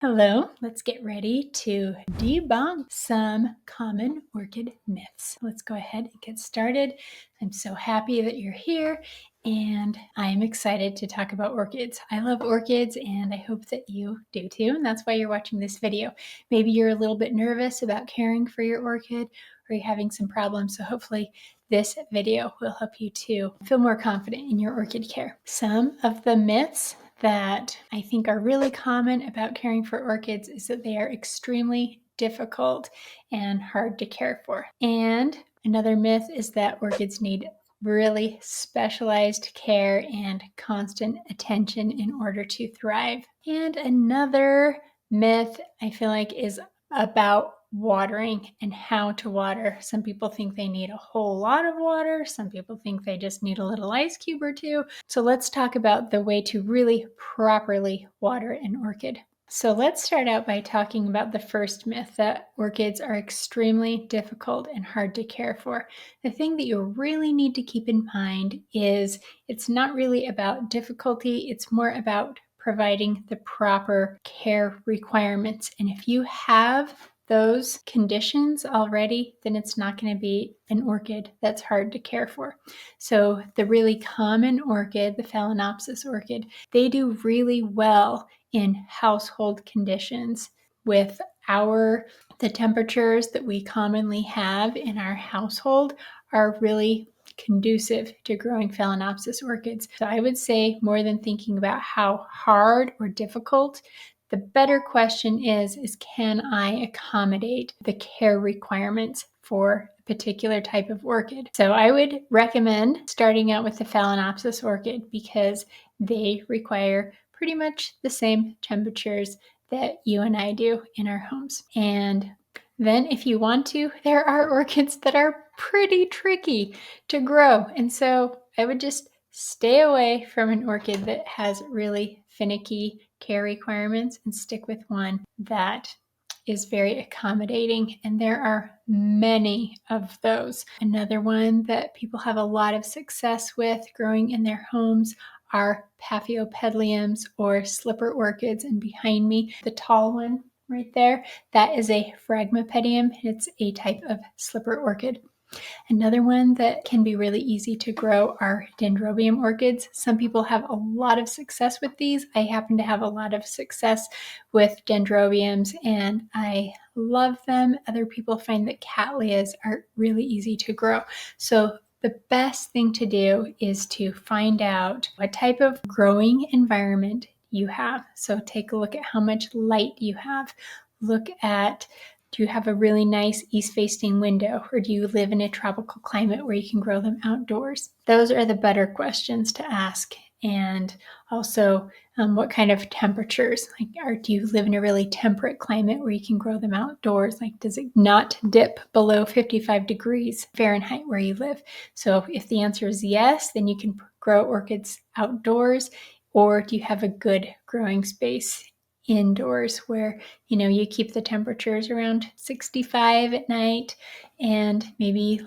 Hello, let's get ready to debunk some common orchid myths. Let's go ahead and get started. I'm so happy that you're here and I'm excited to talk about orchids. I love orchids and I hope that you do too, and that's why you're watching this video. Maybe you're a little bit nervous about caring for your orchid or you're having some problems, so hopefully this video will help you to feel more confident in your orchid care. Some of the myths that I think are really common about caring for orchids is that they are extremely difficult and hard to care for. And another myth is that orchids need really specialized care and constant attention in order to thrive. And another myth I feel like is about watering and how to water. Some people think they need a whole lot of water. Some people think they just need a little ice cube or two. So let's talk about the way to really properly water an orchid. So let's start out by talking about the first myth, that orchids are extremely difficult and hard to care for. The thing that you really need to keep in mind is it's not really about difficulty, it's more about providing the proper care requirements. And if you have those conditions already, then it's not going to be an orchid that's hard to care for. So the really common orchid, the Phalaenopsis orchid, they do really well in household conditions with the temperatures that we commonly have in our household are really conducive to growing Phalaenopsis orchids. So I would say, more than thinking about how hard or difficult, the better question is can I accommodate the care requirements for a particular type of orchid? So I would recommend starting out with the Phalaenopsis orchid because they require pretty much the same temperatures that you and I do in our homes. And then if you want to, there are orchids that are pretty tricky to grow. And so I would just stay away from an orchid that has really finicky care requirements and stick with one that is very accommodating. And there are many of those. Another one that people have a lot of success with growing in their homes are Paphiopedilums or slipper orchids. And behind me, the tall one right there, that is a Phragmipedium. It's a type of slipper orchid. Another one that can be really easy to grow are Dendrobium orchids. Some people have a lot of success with these. I happen to have a lot of success with Dendrobiums and I love them. Other people find that Cattleyas are really easy to grow. So the best thing to do is to find out what type of growing environment you have. So take a look at how much light you have. Look at, do you have a really nice east-facing window, or do you live in a tropical climate where you can grow them outdoors? Those are the better questions to ask. And also, what kind of temperatures? Do you live in a really temperate climate where you can grow them outdoors? Does it not dip below 55 degrees Fahrenheit where you live? So if the answer is yes, then you can grow orchids outdoors. Or do you have a good growing space indoors where you keep the temperatures around 65 at night and maybe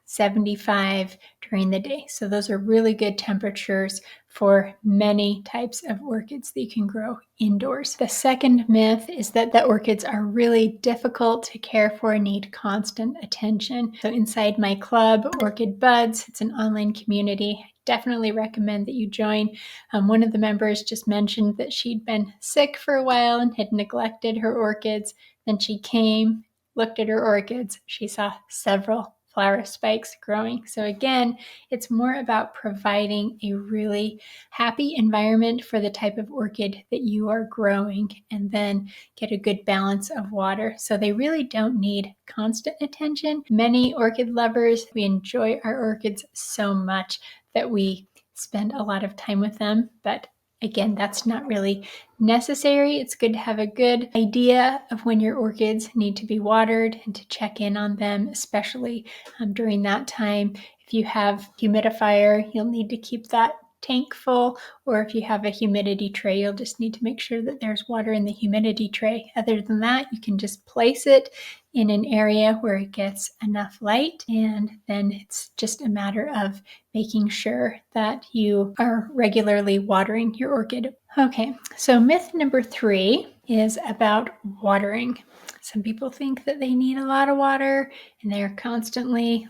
75 during the day? So those are really good temperatures for many types of orchids that you can grow indoors. The second myth is that the orchids are really difficult to care for and need constant attention. So inside my club, Orchid Buds, it's an online community. Definitely recommend that you join. One of the members just mentioned that she'd been sick for a while and had neglected her orchids. Then she came, looked at her orchids. She saw several flower spikes growing. So again, it's more about providing a really happy environment for the type of orchid that you are growing and then get a good balance of water. So they really don't need constant attention. Many orchid lovers, we enjoy our orchids so much that we spend a lot of time with them, but again, that's not really necessary. It's good to have a good idea of when your orchids need to be watered and to check in on them, especially during that time. If you have humidifier, you'll need to keep that tank full, or if you have a humidity tray, you'll just need to make sure that there's water in the humidity tray. Other than that, you can just place it in an area where it gets enough light, and then it's just a matter of making sure that you are regularly watering your orchid. Okay, so myth number 3 is about watering. Some people think that they need a lot of water and they're constantly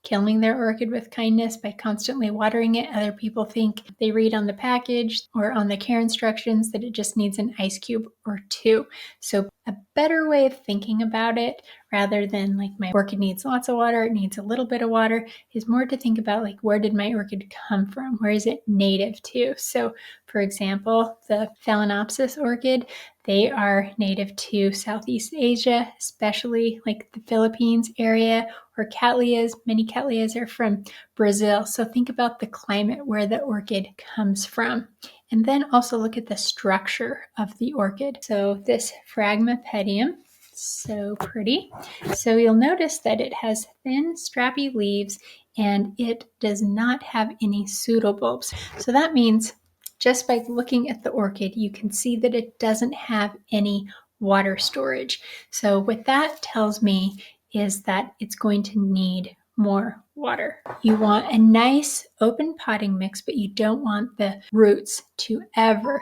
killing their orchid with kindness by constantly watering it. Other people think they read on the package or on the care instructions that it just needs an ice cube or two. So a better way of thinking about it, rather than my orchid needs lots of water, it needs a little bit of water, is more to think about where did my orchid come from? Where is it native to? So for example, the Phalaenopsis orchid, they are native to Southeast Asia, especially the Philippines area, or Cattleyas. Many Cattleyas are from Brazil. So think about the climate where the orchid comes from. And then also look at the structure of the orchid. So this Phragmipedium, so pretty. So you'll notice that it has thin, strappy leaves and it does not have any pseudobulbs. So that means just by looking at the orchid, you can see that it doesn't have any water storage. So what that tells me is that it's going to need more water. You want a nice open potting mix, but you don't want the roots to ever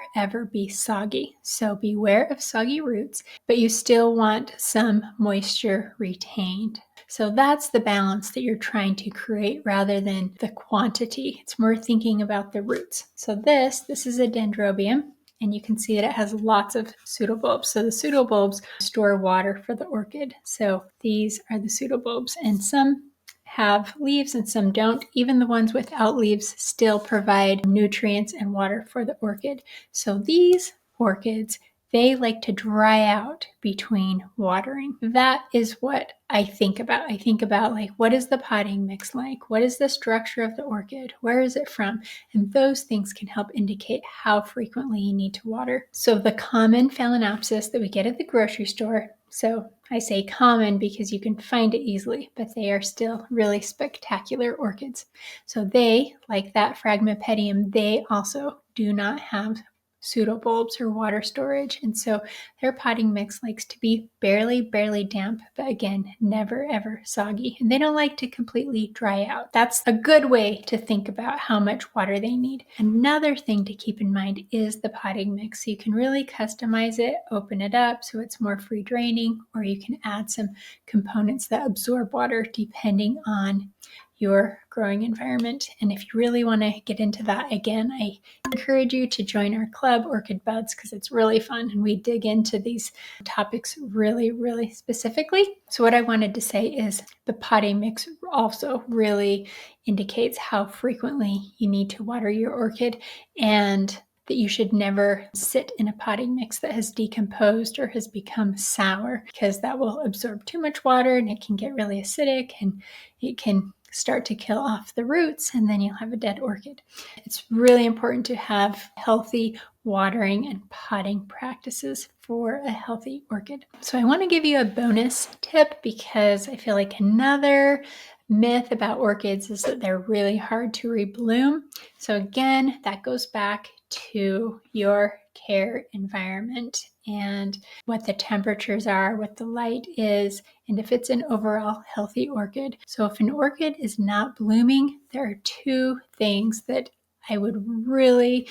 be soggy. So beware of soggy roots, but you still want some moisture retained. So that's the balance that you're trying to create rather than the quantity. It's more thinking about the roots. So this is a dendrobium, and you can see that it has lots of pseudobulbs. So the pseudobulbs store water for the orchid. So these are the pseudobulbs, and some have leaves and some don't. Even the ones without leaves still provide nutrients and water for the orchid. So these orchids, they like to dry out between watering. That is what I think about. I think about what is the potting mix like? What is the structure of the orchid? Where is it from? And those things can help indicate how frequently you need to water. So the common Phalaenopsis that we get at the grocery store, so I say common because you can find it easily, but they are still really spectacular orchids. So they, like that Phragmipedium, they also do not have pseudobulbs or water storage, and so their potting mix likes to be barely damp, but again, never ever soggy, and they don't like to completely dry out. That's a good way to think about how much water they need. Another thing to keep in mind is the potting mix. You can really customize it, open it up so it's more free draining, or you can add some components that absorb water depending on your growing environment. And if you really want to get into that, again, I encourage you to join our club, Orchid Buds, because it's really fun and we dig into these topics really specifically. So what I wanted to say is the potting mix also really indicates how frequently you need to water your orchid, and that you should never sit in a potting mix that has decomposed or has become sour, because that will absorb too much water and it can get really acidic and it can start to kill off the roots, and then you'll have a dead orchid. It's really important to have healthy watering and potting practices for a healthy orchid. So I want to give you a bonus tip, because I feel like another myth about orchids is that they're really hard to rebloom. So again, that goes back to your care environment and what the temperatures are, what the light is, and if it's an overall healthy orchid. So if an orchid is not blooming, there are two things that I would really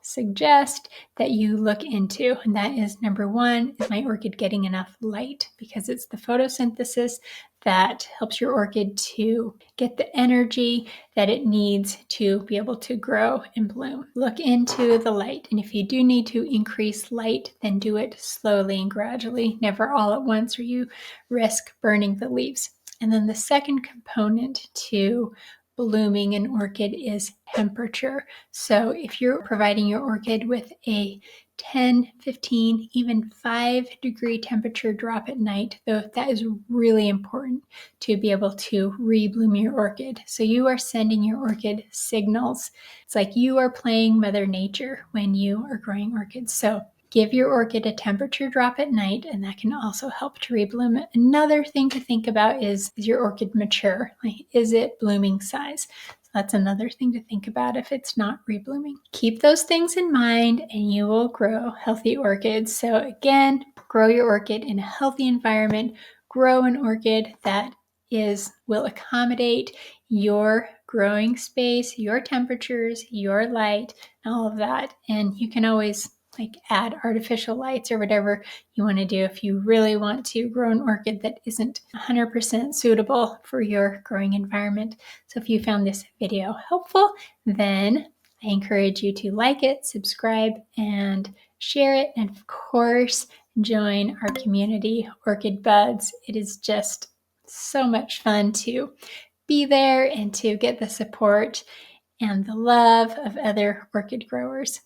suggest that you look into. And that is, number one, is my orchid getting enough light? Because it's the photosynthesis that helps your orchid to get the energy that it needs to be able to grow and bloom. Look into the light. And if you do need to increase light, then do it slowly and gradually, never all at once, or you risk burning the leaves. And then the second component to blooming an orchid is temperature. So if you're providing your orchid with a 10, 15, even 5-degree temperature drop at night, though, that is really important to be able to rebloom your orchid. So you are sending your orchid signals. It's like you are playing Mother Nature when you are growing orchids. So give your orchid a temperature drop at night, and that can also help to rebloom it. Another thing to think about is your orchid mature? Is it blooming size? So that's another thing to think about if it's not reblooming. Keep those things in mind and you will grow healthy orchids. So again, grow your orchid in a healthy environment. Grow an orchid that will accommodate your growing space, your temperatures, your light, and all of that. And you can always like add artificial lights or whatever you want to do if you really want to grow an orchid that isn't 100% suitable for your growing environment. So if you found this video helpful, then I encourage you to like it, subscribe, and share it. And of course, join our community, Orchid Buds. It is just so much fun to be there and to get the support and the love of other orchid growers.